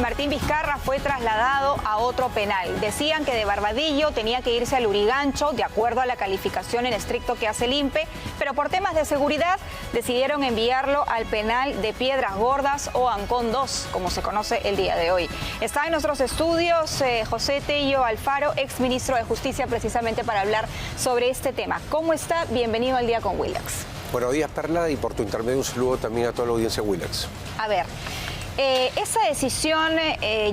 Martín Vizcarra fue trasladado a otro penal. Decían que de Barbadillo tenía que irse al Lurigancho, de acuerdo a la calificación en estricto que hace el INPE, pero por temas de seguridad decidieron enviarlo al penal de Piedras Gordas o Ancón 2, como se conoce el día de hoy. Está en nuestros estudios José Tello Alfaro, exministro de Justicia, precisamente para hablar sobre este tema. ¿Cómo está? Bienvenido al Día con Willax. Buenos días, Perla, y por tu intermedio un saludo también a toda la audiencia de Willax. A ver, esa decisión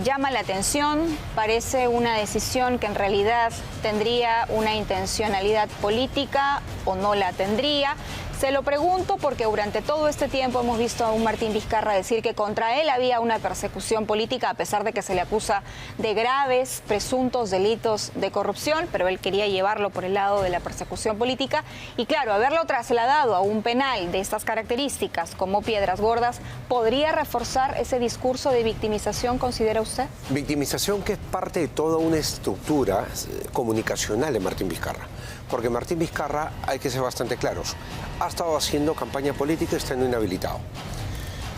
llama la atención, parece una decisión que en realidad tendría una intencionalidad política o no la tendría. Se lo pregunto porque durante todo este tiempo hemos visto a un Martín Vizcarra decir que contra él había una persecución política, a pesar de que se le acusa de graves, presuntos delitos de corrupción, pero él quería llevarlo por el lado de la persecución política. Y claro, haberlo trasladado a un penal de estas características como Piedras Gordas, ¿podría reforzar ese discurso de victimización, considera usted? Victimización que es parte de toda una estructura comunicacional de Martín Vizcarra. Porque Martín Vizcarra, hay que ser bastante claros, ha estado haciendo campaña política estando inhabilitado.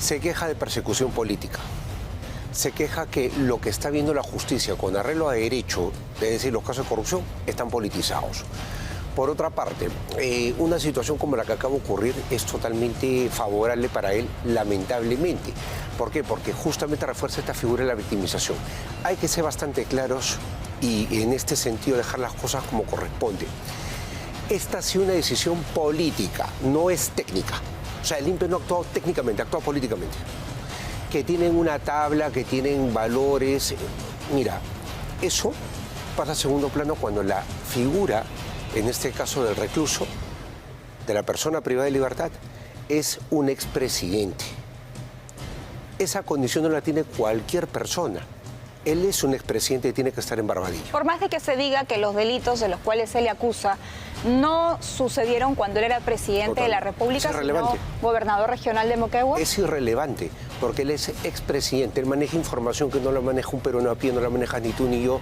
Se queja de persecución política. Se queja que lo que está viendo la justicia con arreglo a derecho, es decir, los casos de corrupción, están politizados. Por otra parte, una situación como la que acaba de ocurrir es totalmente favorable para él, lamentablemente. ¿Por qué? Porque justamente refuerza esta figura de la victimización. Hay que ser bastante claros y en este sentido dejar las cosas como corresponde. Esta ha sido una decisión política, no es técnica. O sea, el INPE no ha actuado técnicamente, ha actuado políticamente. Que tienen una tabla, que tienen valores. Mira, eso pasa a segundo plano cuando la figura, en este caso del recluso, de la persona privada de libertad, es un expresidente. Esa condición no la tiene cualquier persona. Él es un expresidente y tiene que estar en Barbadillo. Por más de que se diga que los delitos de los cuales se le acusa no sucedieron cuando él era presidente de la República, sino gobernador regional de Moquegua. Es irrelevante, porque él es expresidente. Él maneja información que no la maneja un peruano a pie, no la maneja ni tú ni yo,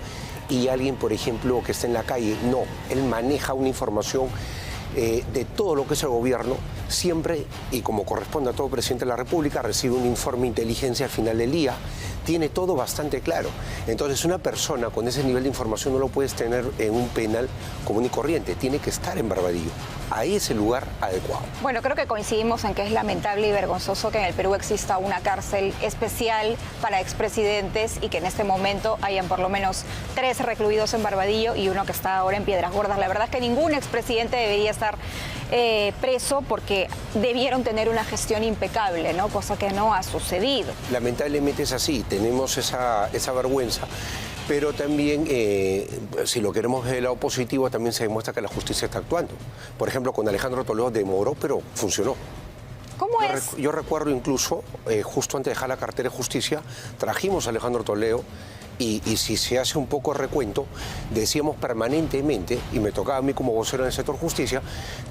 y alguien, por ejemplo, que está en la calle. No, él maneja una información de todo lo que es el gobierno, siempre, y como corresponde a todo presidente de la República, recibe un informe de inteligencia al final del día, tiene todo bastante claro. Entonces, una persona con ese nivel de información no lo puedes tener en un penal común y corriente, tiene que estar en Barbadillo. Ahí es el lugar adecuado. Bueno, creo que coincidimos en que es lamentable y vergonzoso que en el Perú exista una cárcel especial para expresidentes y que en este momento hayan por lo menos 3 recluidos en Barbadillo y uno que está ahora en Piedras Gordas. La verdad es que ningún expresidente debería estar preso porque debieron tener una gestión impecable, ¿no? Cosa que no ha sucedido. Lamentablemente es así, tenemos esa vergüenza. Pero también, si lo queremos ver del lado positivo, también se demuestra que la justicia está actuando. Por ejemplo, con Alejandro Toledo demoró, pero funcionó. ¿Cómo es? Yo recuerdo incluso, justo antes de dejar la cartera de justicia, trajimos a Alejandro Toledo y si se hace un poco de recuento, decíamos permanentemente, y me tocaba a mí como vocero en el sector justicia,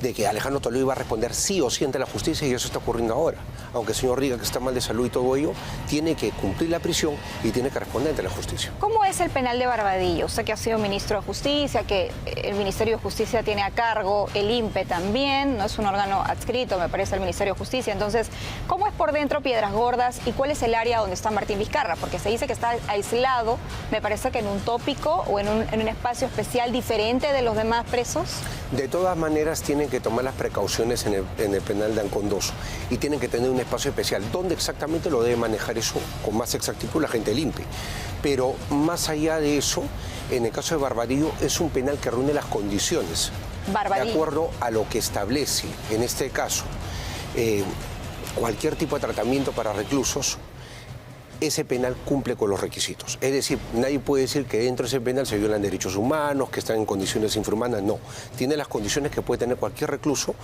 de que Alejandro Toledo iba a responder sí o sí ante la justicia, y eso está ocurriendo ahora. Aunque el señor diga que está mal de salud y todo ello, tiene que cumplir la prisión y tiene que responder ante la justicia. ¿Cómo es el penal de Barbadillo? Usted que ha sido ministro de Justicia, que el Ministerio de Justicia tiene a cargo el INPE también, no es un órgano adscrito, me parece, al Ministerio de Justicia. Entonces, ¿cómo es por dentro Piedras Gordas y cuál es el área donde está Martín Vizcarra? Porque se dice que está aislado, me parece que en un tópico o en un espacio especial diferente de los demás presos. De todas maneras, tienen que tomar las precauciones en el penal de Ancón 2 y tienen que tener un espacio especial. ¿Dónde exactamente lo debe manejar eso con más exactitud la gente del INPE? Pero más allá de eso, en el caso de Barbadillo, es un penal que reúne las condiciones de acuerdo a lo que establece, en este caso, cualquier tipo de tratamiento para reclusos. Ese penal cumple con los requisitos. Es decir, nadie puede decir que dentro de ese penal se violan derechos humanos, que están en condiciones infrahumanas. No, tiene las condiciones que puede tener cualquier recluso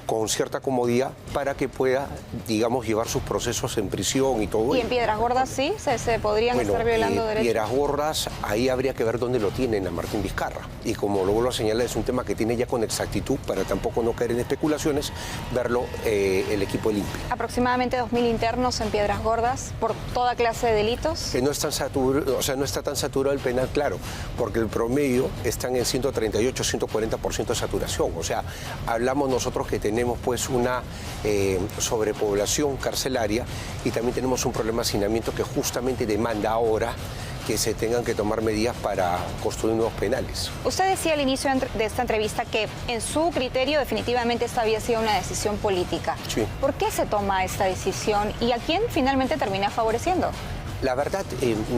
con cierta comodidad para que pueda, digamos, llevar sus procesos en prisión y todo. ¿Y en Piedras Gordas sí? ¿Se podrían estar violando derechos? Piedras Gordas, ahí habría que ver dónde lo tienen a Martín Vizcarra. Y como lo vuelvo a señalar, es un tema que tiene ya con exactitud, para tampoco no caer en especulaciones, verlo el equipo del INPE. Aproximadamente 2.000 internos en Piedras Gordas por toda clase de delitos. Que no, no está tan saturado el penal, claro, porque el promedio están en 138, 140% de saturación. O sea, hablamos nosotros que tenemos tenemos pues una sobrepoblación carcelaria y también tenemos un problema de hacinamiento que justamente demanda ahora que se tengan que tomar medidas para construir nuevos penales. Usted decía al inicio de esta entrevista que en su criterio definitivamente esta había sido una decisión política. Sí. ¿Por qué se toma esta decisión y a quién finalmente termina favoreciendo? La verdad,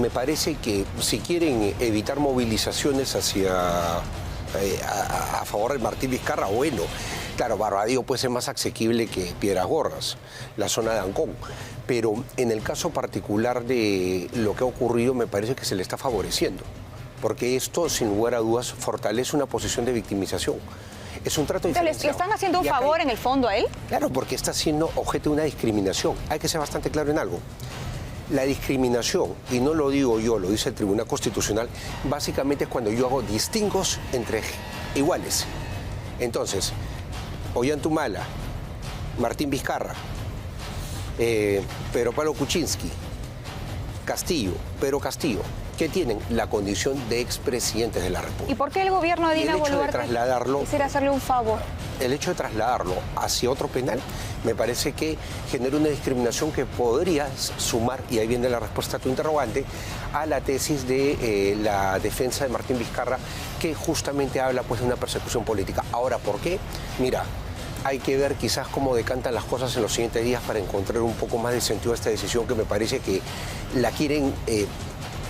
me parece que si quieren evitar movilizaciones hacia a favor de Martín Vizcarra, bueno, claro, Barbadillo puede ser más asequible que Piedras Gordas, la zona de Ancón, pero en el caso particular de lo que ha ocurrido me parece que se le está favoreciendo, porque esto sin lugar a dudas fortalece una posición de victimización. Es un trato diferenciado. ¿Le están haciendo un favor en el fondo a él? Claro, porque está siendo objeto de una discriminación. Hay que ser bastante claro en algo. La discriminación, y no lo digo yo, lo dice el Tribunal Constitucional, básicamente es cuando yo hago distingos entre iguales. Entonces, Ollantumala, Martín Vizcarra, Pedro Pablo Kuczynski, Pedro Castillo, que tienen la condición de expresidentes de la República. ¿Y por qué el gobierno de Dina Boluarte quisiera hacerle un favor? El hecho de trasladarlo hacia otro penal me parece que genera una discriminación que podría sumar, y ahí viene la respuesta a tu interrogante, a la tesis de la defensa de Martín Vizcarra, que justamente habla pues de una persecución política. Ahora, ¿por qué? Mira, hay que ver quizás cómo decantan las cosas en los siguientes días para encontrar un poco más de sentido a esta decisión, que me parece que la quieren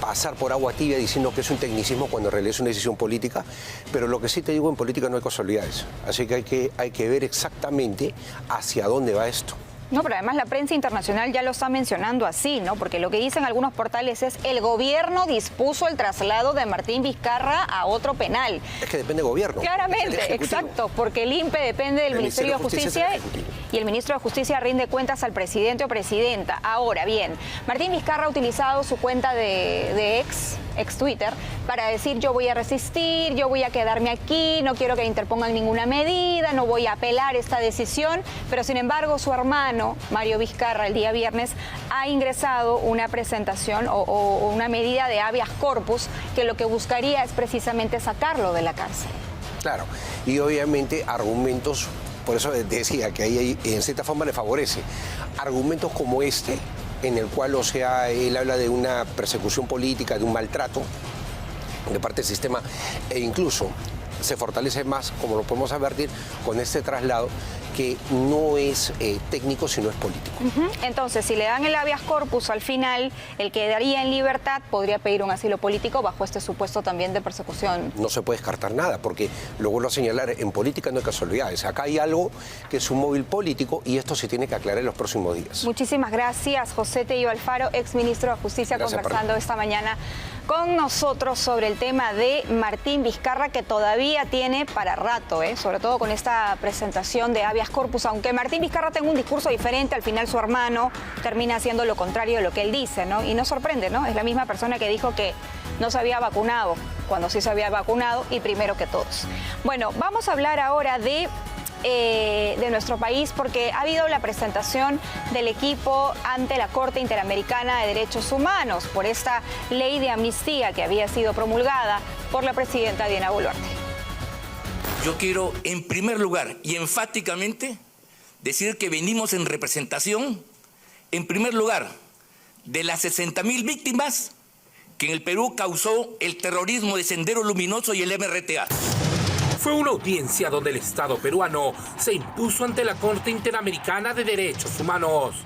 pasar por agua tibia diciendo que es un tecnicismo cuando en realidad es una decisión política, pero lo que sí te digo, en política no hay casualidades, así que hay que ver exactamente hacia dónde va esto. No, pero además la prensa internacional ya lo está mencionando así, ¿no? Porque lo que dicen algunos portales es el gobierno dispuso el traslado de Martín Vizcarra a otro penal. Es que depende del gobierno. Claramente, exacto, porque el INPE depende del Ministerio de Justicia y el ministro de Justicia rinde cuentas al presidente o presidenta. Ahora bien, Martín Vizcarra ha utilizado su cuenta de ex Twitter para decir yo voy a resistir, yo voy a quedarme aquí, no quiero que interpongan ninguna medida, no voy a apelar esta decisión, pero sin embargo su hermano, Mario Vizcarra, el día viernes ha ingresado una presentación o una medida de habeas corpus que lo que buscaría es precisamente sacarlo de la cárcel. Claro, y obviamente argumentos, por eso decía que ahí en cierta forma le favorece, argumentos como este, en el cual, o sea, él habla de una persecución política, de un maltrato de parte del sistema, e incluso se fortalece más, como lo podemos advertir, con este traslado que no es técnico, sino es político. Entonces, si le dan el habeas corpus al final, el que quedaría en libertad podría pedir un asilo político bajo este supuesto también de persecución. No se puede descartar nada, porque lo vuelvo a señalar, en política no hay casualidades. Acá hay algo que es un móvil político y esto se tiene que aclarar en los próximos días. Muchísimas gracias, José Tello Alfaro, exministro de Justicia, conversando esta mañana con nosotros sobre el tema de Martín Vizcarra, que todavía tiene para rato, sobre todo con esta presentación de habeas corpus. Aunque Martín Vizcarra tenga un discurso diferente, al final su hermano termina haciendo lo contrario de lo que él dice, ¿no? Y no sorprende, ¿no? Es la misma persona que dijo que no se había vacunado, cuando sí se había vacunado y primero que todos. Bueno, vamos a hablar ahora de nuestro país, porque ha habido la presentación del equipo ante la Corte Interamericana de Derechos Humanos por esta ley de amnistía que había sido promulgada por la presidenta Dina Boluarte. Yo quiero, en primer lugar y enfáticamente, decir que venimos en representación, en primer lugar, de las 60.000 víctimas que en el Perú causó el terrorismo de Sendero Luminoso y el MRTA. Fue una audiencia donde el Estado peruano se impuso ante la Corte Interamericana de Derechos Humanos.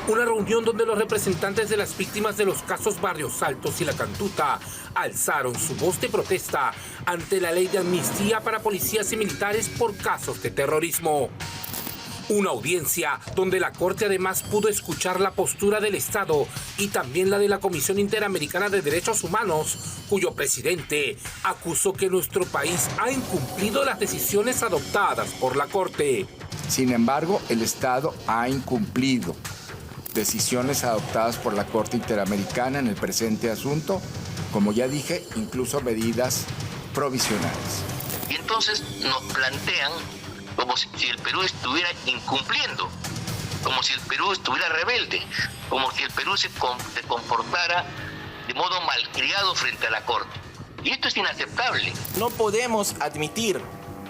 Una reunión donde los representantes de las víctimas de los casos Barrios Altos y La Cantuta alzaron su voz de protesta ante la ley de amnistía para policías y militares por casos de terrorismo. Una audiencia donde la Corte además pudo escuchar la postura del Estado y también la de la Comisión Interamericana de Derechos Humanos, cuyo presidente acusó que nuestro país ha incumplido las decisiones adoptadas por la Corte. Sin embargo, el Estado ha incumplido decisiones adoptadas por la Corte Interamericana en el presente asunto, como ya dije, incluso medidas provisionales. Y entonces nos plantean como si el Perú estuviera incumpliendo, como si el Perú estuviera rebelde, como si el Perú se comportara de modo malcriado frente a la Corte. Y esto es inaceptable. No podemos admitir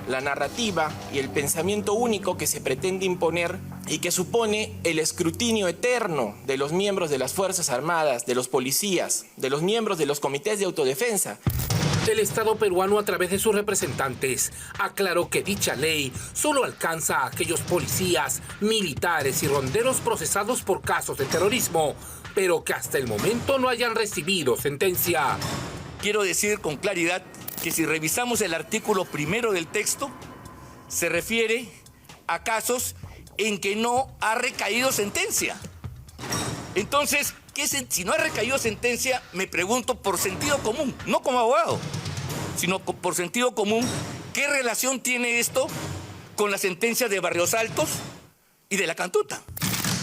la narrativa y el pensamiento único que se pretende imponer y que supone el escrutinio eterno de los miembros de las Fuerzas Armadas, de los policías, de los miembros de los comités de autodefensa. El Estado peruano, a través de sus representantes, aclaró que dicha ley solo alcanza a aquellos policías, militares y ronderos procesados por casos de terrorismo, pero que hasta el momento no hayan recibido sentencia. Quiero decir con claridad que si revisamos el artículo 1 del texto, se refiere a casos en que no ha recaído sentencia. Entonces, si no ha recaído sentencia, me pregunto por sentido común, no como abogado, sino por sentido común, ¿qué relación tiene esto con la sentencia de Barrios Altos y de La Cantuta?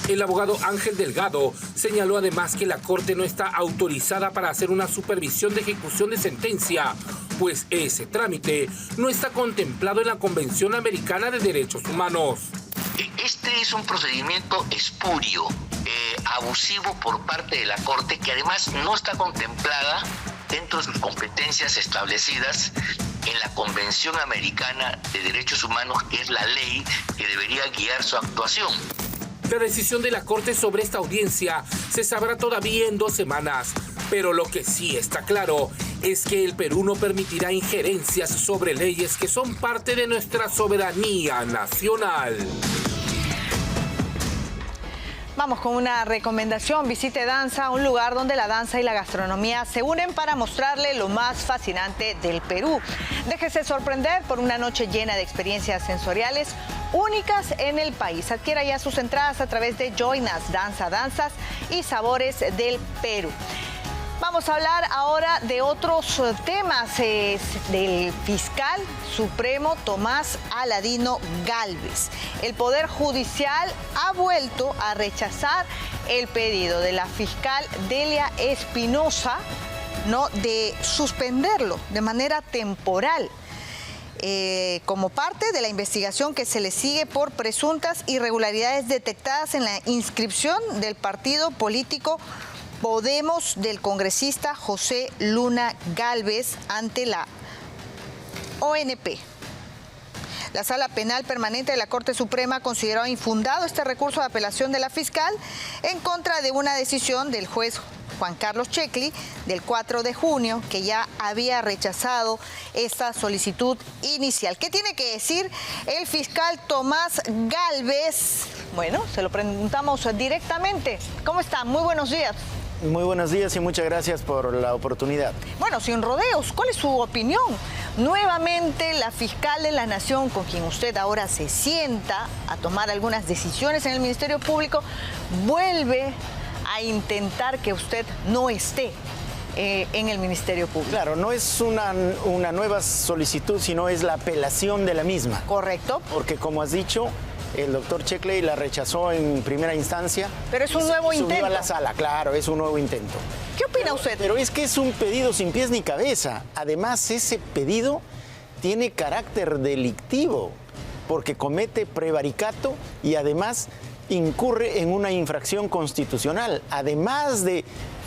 El abogado Ángel Delgado señaló además que la Corte no está autorizada para hacer una supervisión de ejecución de sentencia, pues ese trámite no está contemplado en la Convención Americana de Derechos Humanos. Este es un procedimiento espurio, abusivo por parte de la Corte, que además no está contemplada dentro de sus competencias establecidas en la Convención Americana de Derechos Humanos, que es la ley que debería guiar su actuación. La decisión de la Corte sobre esta audiencia se sabrá todavía en 2 semanas, pero lo que sí está claro es que el Perú no permitirá injerencias sobre leyes que son parte de nuestra soberanía nacional. Vamos con una recomendación. Visite Danza, un lugar donde la danza y la gastronomía se unen para mostrarle lo más fascinante del Perú. Déjese sorprender por una noche llena de experiencias sensoriales únicas en el país. Adquiera ya sus entradas a través de Join Us, Danzas y Sabores del Perú. Vamos a hablar ahora de otros temas del fiscal supremo Tomás Aladino Gálvez. El Poder Judicial ha vuelto a rechazar el pedido de la fiscal Delia Espinosa, de suspenderlo de manera temporal. Como parte de la investigación que se le sigue por presuntas irregularidades detectadas en la inscripción del partido político Podemos del congresista José Luna Gálvez ante la ONP. La Sala Penal Permanente de la Corte Suprema consideró infundado este recurso de apelación de la fiscal en contra de una decisión del juez Juan Carlos Checli del 4 de junio, que ya había rechazado esta solicitud inicial. ¿Qué tiene que decir el fiscal Tomás Gálvez? Bueno, se lo preguntamos directamente. ¿Cómo está? Muy buenos días. Muy buenos días y muchas gracias por la oportunidad. Bueno, sin rodeos, ¿cuál es su opinión? Nuevamente, la fiscal de la Nación, con quien usted ahora se sienta a tomar algunas decisiones en el Ministerio Público, vuelve a intentar que usted no esté en el Ministerio Público. Claro, no es una nueva solicitud, sino es la apelación de la misma. Correcto. Porque como has dicho, el doctor Checli la rechazó en primera instancia. Pero es un nuevo intento. Subió a la sala, claro, es un nuevo intento. ¿Qué opina usted? Pero es que es un pedido sin pies ni cabeza. Además, ese pedido tiene carácter delictivo, porque comete prevaricato y además incurre en una infracción constitucional, además de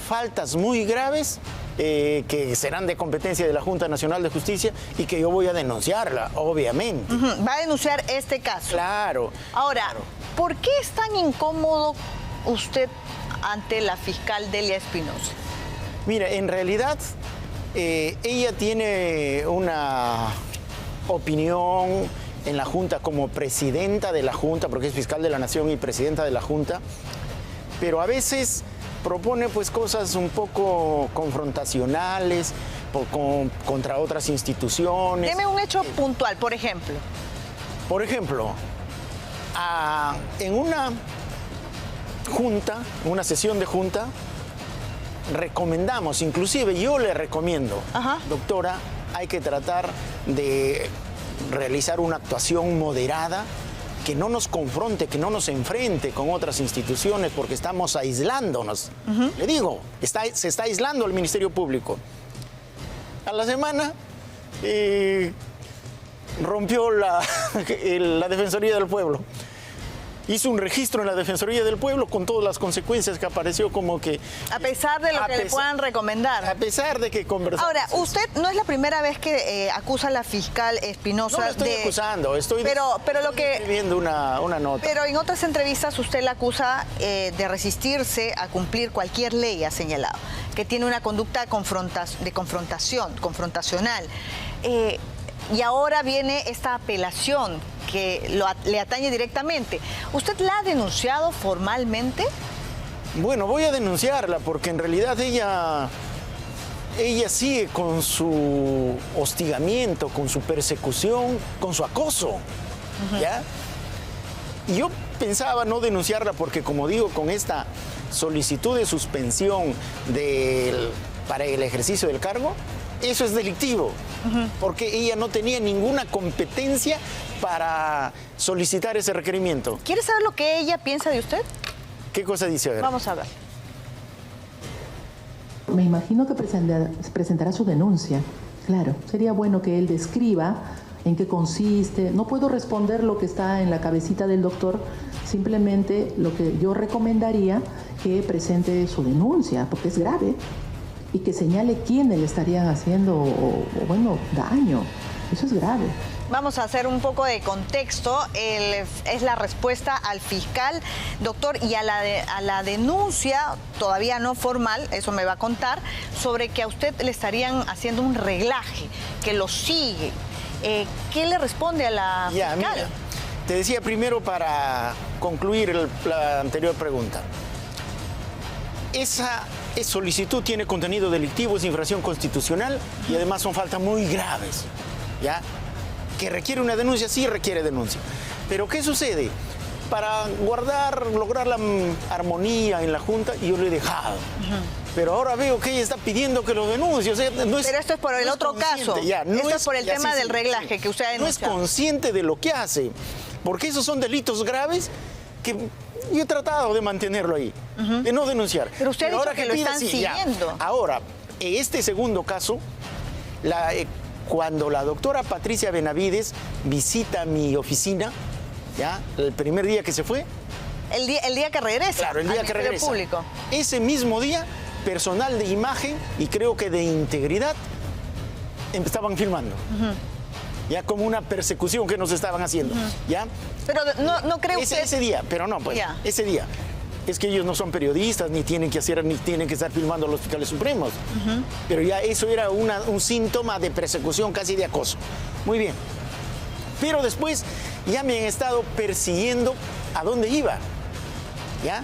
faltas muy graves que serán de competencia de la Junta Nacional de Justicia y que yo voy a denunciarla, obviamente. Va a denunciar este caso. Claro. Ahora, claro. ¿Por qué es tan incómodo usted ante la fiscal Delia Espinosa? Mira, en realidad ella tiene una opinión en la Junta como presidenta de la Junta, porque es fiscal de la Nación y presidenta de la Junta, pero a veces propone pues cosas un poco confrontacionales contra otras instituciones. Deme un hecho puntual, por ejemplo. Por ejemplo, en una junta, una sesión de junta, recomendamos, inclusive yo le recomiendo, doctora, hay que tratar de realizar una actuación moderada, que no nos confronte, que no nos enfrente con otras instituciones, porque estamos aislándonos. Le digo, se está aislando el Ministerio Público. A la semana rompió la Defensoría del Pueblo. hizo un registro en la Defensoría del Pueblo con todas las consecuencias que apareció como que... A pesar de lo que le puedan recomendar. A pesar de que conversamos. Ahora, usted no es la primera vez que acusa a la fiscal Espinosa No lo estoy acusando, estoy escribiendo una nota. Pero en otras entrevistas usted la acusa de resistirse a cumplir cualquier ley, ha señalado, que tiene una conducta confrontacional. Y ahora viene esta apelación que le atañe directamente. ¿Usted la ha denunciado formalmente? Bueno, voy a denunciarla porque en realidad ella sigue con su hostigamiento, con su persecución, con su acoso, ¿ya? Y yo pensaba no denunciarla porque, como digo, con esta solicitud de suspensión para el ejercicio del cargo, eso es delictivo, porque ella no tenía ninguna competencia para solicitar ese requerimiento. ¿Quiere saber lo que ella piensa de usted? ¿Qué cosa dice? A ver. Vamos a ver. Me imagino que presentará su denuncia. Claro, sería bueno que él describa en qué consiste. No puedo responder lo que está en la cabecita del doctor, simplemente lo que yo recomendaría que presente su denuncia, porque es grave, y que señale quiénes le estarían haciendo daño. Eso es grave. Vamos a hacer un poco de contexto. Es la respuesta al fiscal, doctor, y a la denuncia, todavía no formal, eso me va a contar, sobre que a usted le estarían haciendo un reglaje, que lo sigue. ¿Qué le responde a la fiscal? Mira, te decía primero para concluir la anterior pregunta. Esa solicitud tiene contenido delictivo, es infracción constitucional y además son faltas muy graves, ¿ya? Que requiere una denuncia, sí requiere denuncia. Pero ¿qué sucede? Para lograr la armonía en la Junta, yo lo he dejado. Pero ahora veo que ella está pidiendo que lo denuncie. O sea, pero esto es por el otro caso. Esto es por el tema del reglaje que usted ha denunciado. No es consciente de lo que hace, porque esos son delitos graves que yo he tratado de mantenerlo ahí, de no denunciar. Pero usted ha dicho que lo están siguiendo. Ahora, en este segundo caso, cuando la doctora Patricia Benavides visita mi oficina, ¿ya? El primer día que se fue. El día que regresa. Claro, el día que regresa. Público. Ese mismo día, personal de imagen y creo que de integridad estaban filmando. Ya como una persecución que nos estaban haciendo. ¿Ya? Pero no cree usted... Ese día, pero no, pues, ese día. Es que ellos no son periodistas, ni tienen que estar filmando a los fiscales supremos. Pero ya eso era un síntoma de persecución, casi de acoso. Muy bien. Pero después ya me han estado persiguiendo a dónde iba, ¿ya?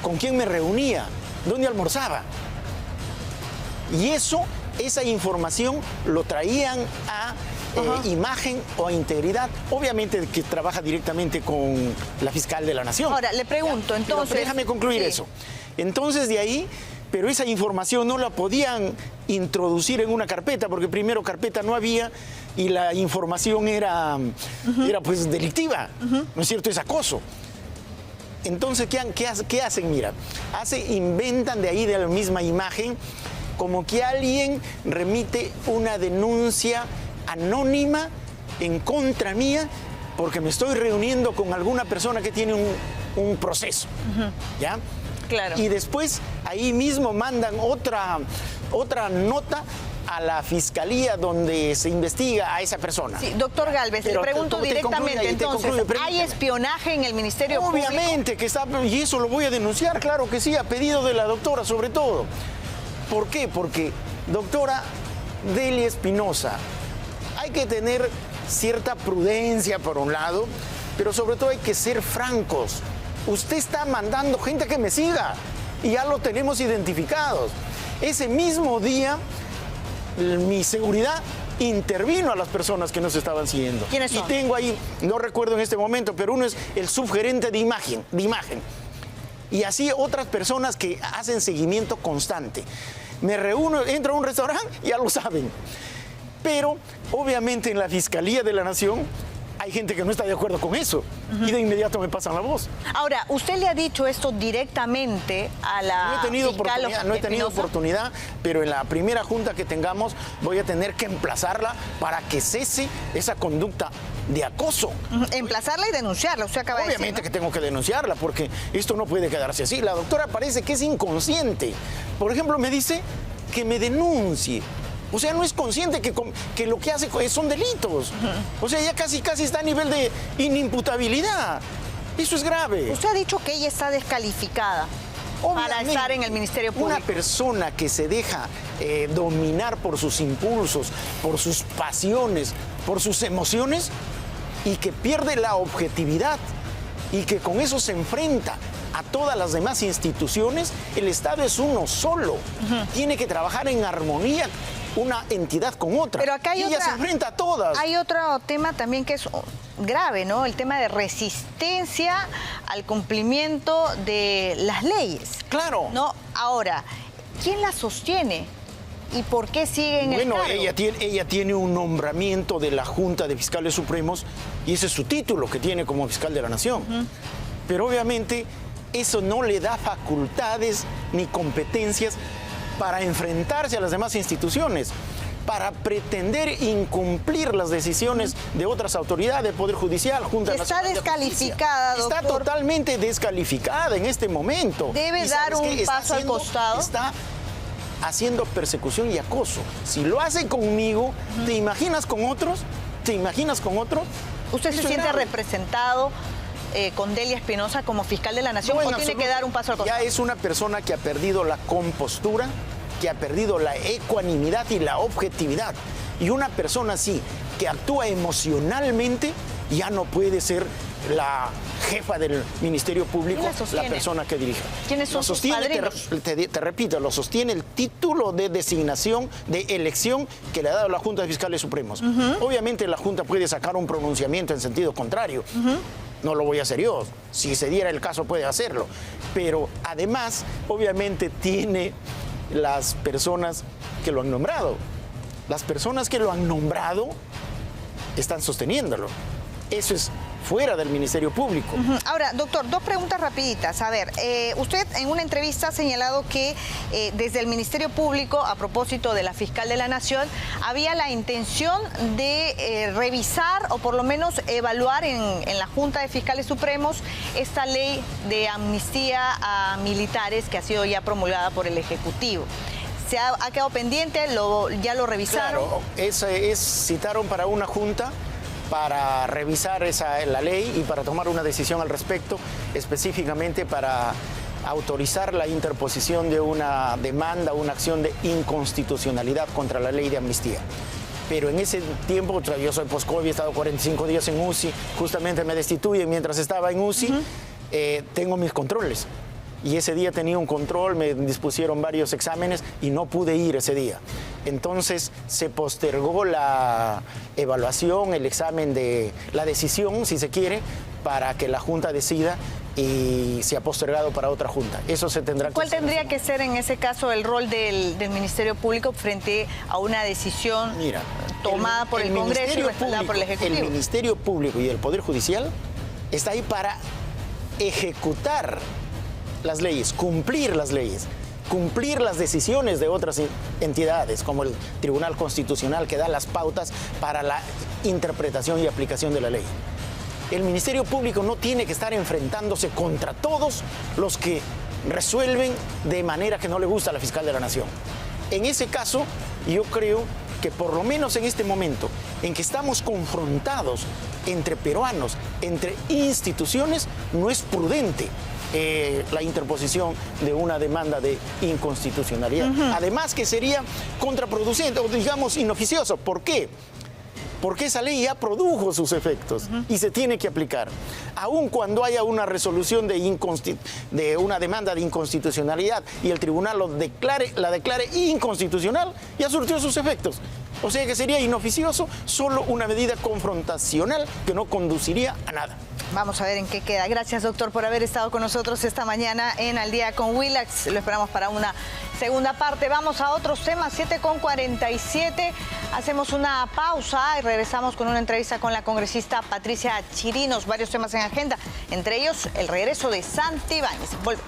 ¿Con quién me reunía? ¿Dónde almorzaba? Y esa información lo traían a imagen o a integridad, obviamente que trabaja directamente con la fiscal de la Nación. Ahora, le pregunto, entonces... Pero déjame concluir eso. Entonces, de ahí, pero esa información no la podían introducir en una carpeta, porque primero carpeta no había y la información era pues delictiva, ¿no es cierto? Es acoso. Entonces, ¿qué hacen? Mira, inventan de ahí, de la misma imagen, como que alguien remite una denuncia anónima en contra mía porque me estoy reuniendo con alguna persona que tiene un proceso, ¿ya? Claro. Y después ahí mismo mandan otra nota a la fiscalía donde se investiga a esa persona. Sí, doctor Gálvez, le pregunto directamente, entonces, ¿hay espionaje en el Ministerio Público? Obviamente que está, y eso lo voy a denunciar, claro que sí, a pedido de la doctora sobre todo. ¿Por qué? Porque, doctora Delia Espinosa, hay que tener cierta prudencia por un lado, pero sobre todo hay que ser francos. Usted está mandando gente que me siga y ya lo tenemos identificados. Ese mismo día, mi seguridad intervino a las personas que nos estaban siguiendo. ¿Quiénes son? Y tengo ahí, no recuerdo en este momento, pero uno es el subgerente de imagen. Y así otras personas que hacen seguimiento constante. Me reúno, entro a un restaurante, ya lo saben. Pero, obviamente, en la Fiscalía de la Nación hay gente que no está de acuerdo con eso. Y de inmediato me pasan la voz. Ahora, ¿usted le ha dicho esto directamente a la fiscal? No he tenido oportunidad, pero en la primera junta que tengamos voy a tener que emplazarla para que cese esa conducta de acoso. Emplazarla y denunciarla, usted acaba de decir, Obviamente ¿no? que tengo que denunciarla, porque esto no puede quedarse así. La doctora parece que es inconsciente. Por ejemplo, me dice que me denuncie. O sea, no es consciente que lo que hace son delitos. O sea, ya casi está a nivel de inimputabilidad. Eso es grave. Usted ha dicho que ella está descalificada para estar en el Ministerio Público. Una persona que se deja dominar por sus impulsos, por sus pasiones, por sus emociones, y que pierde la objetividad y que con eso se enfrenta a todas las demás instituciones, el Estado es uno solo. Tiene que trabajar en armonía una entidad con otra. Pero acá hay ella se enfrenta a todas. Hay otro tema también que es grave, ¿no? El tema de resistencia al cumplimiento de las leyes. Claro. ¿No? Ahora, ¿quién la sostiene? ¿Y por qué sigue en el cargo? Ella tiene un nombramiento de la Junta de Fiscales Supremos y ese es su título que tiene como fiscal de la Nación. Pero obviamente eso no le da facultades ni competencias para enfrentarse a las demás instituciones, para pretender incumplir las decisiones de otras autoridades, Poder Judicial, Junta Nacional de Justicia. Está descalificada, doctor. Está totalmente descalificada en este momento. Debe dar un paso al costado. Está haciendo persecución y acoso. Si lo hace conmigo, ¿te imaginas con otros? ¿Te imaginas con otros? ¿Usted se siente representado con Delia Espinosa como fiscal de la Nación o tiene que dar un paso al costado? Ya es una persona que ha perdido la compostura, que ha perdido la ecuanimidad y la objetividad. Y una persona así, que actúa emocionalmente, ya no puede ser la jefa del Ministerio Público, la persona que dirige. ¿Quiénes son sus padrinos? Te repito, lo sostiene el título de designación, de elección que le ha dado la Junta de Fiscales Supremos. Obviamente la Junta puede sacar un pronunciamiento en sentido contrario. No lo voy a hacer yo. Si se diera el caso puede hacerlo. Pero además, obviamente tiene las personas que lo han nombrado. Las personas que lo han nombrado están sosteniéndolo. Eso es fuera del Ministerio Público. Ahora, doctor, dos preguntas rapiditas. A ver, usted en una entrevista ha señalado que desde el Ministerio Público, a propósito de la fiscal de la Nación, había la intención de revisar o por lo menos evaluar en la Junta de Fiscales Supremos esta ley de amnistía a militares que ha sido ya promulgada por el Ejecutivo. ¿Se ha quedado pendiente? ¿Ya lo revisaron? Claro, citaron para una junta para revisar la ley y para tomar una decisión al respecto, específicamente para autorizar la interposición de una demanda, una acción de inconstitucionalidad contra la ley de amnistía. Pero en ese tiempo, yo soy post-COVID, he estado 45 días en UCI, justamente me destituyen mientras estaba en UCI, tengo mis controles. Y ese día tenía un control, me dispusieron varios exámenes y no pude ir ese día. Entonces se postergó la evaluación, el examen de la decisión, si se quiere, para que la Junta decida y se ha postergado para otra Junta. Eso se tendrá que hacer. ¿Cuál tendría que ser en ese caso el rol del Ministerio Público frente a una decisión tomada por el Congreso y respaldada por el Ejecutivo? El Ministerio Público y el Poder Judicial está ahí para ejecutar las leyes, cumplir las leyes, cumplir las decisiones de otras entidades, como el Tribunal Constitucional, que da las pautas para la interpretación y aplicación de la ley. El Ministerio Público no tiene que estar enfrentándose contra todos los que resuelven de manera que no le gusta a la fiscal de la Nación. En ese caso, yo creo que por lo menos en este momento en que estamos confrontados entre peruanos, entre instituciones, no es prudente la interposición de una demanda de inconstitucionalidad. Además que sería contraproducente o digamos inoficioso. ¿Por qué? Porque esa ley ya produjo sus efectos y se tiene que aplicar. Aun cuando haya una resolución de una demanda de inconstitucionalidad y el tribunal la declare inconstitucional, ya surtió sus efectos. O sea que sería inoficioso, solo una medida confrontacional que no conduciría a nada. Vamos a ver en qué queda. Gracias, doctor, por haber estado con nosotros esta mañana en Al Día con Willax. Lo esperamos para una segunda parte. Vamos a otros temas, 7:47. Hacemos una pausa y regresamos con una entrevista con la congresista Patricia Chirinos. Varios temas en agenda, entre ellos el regreso de Santibáñez. Volvemos.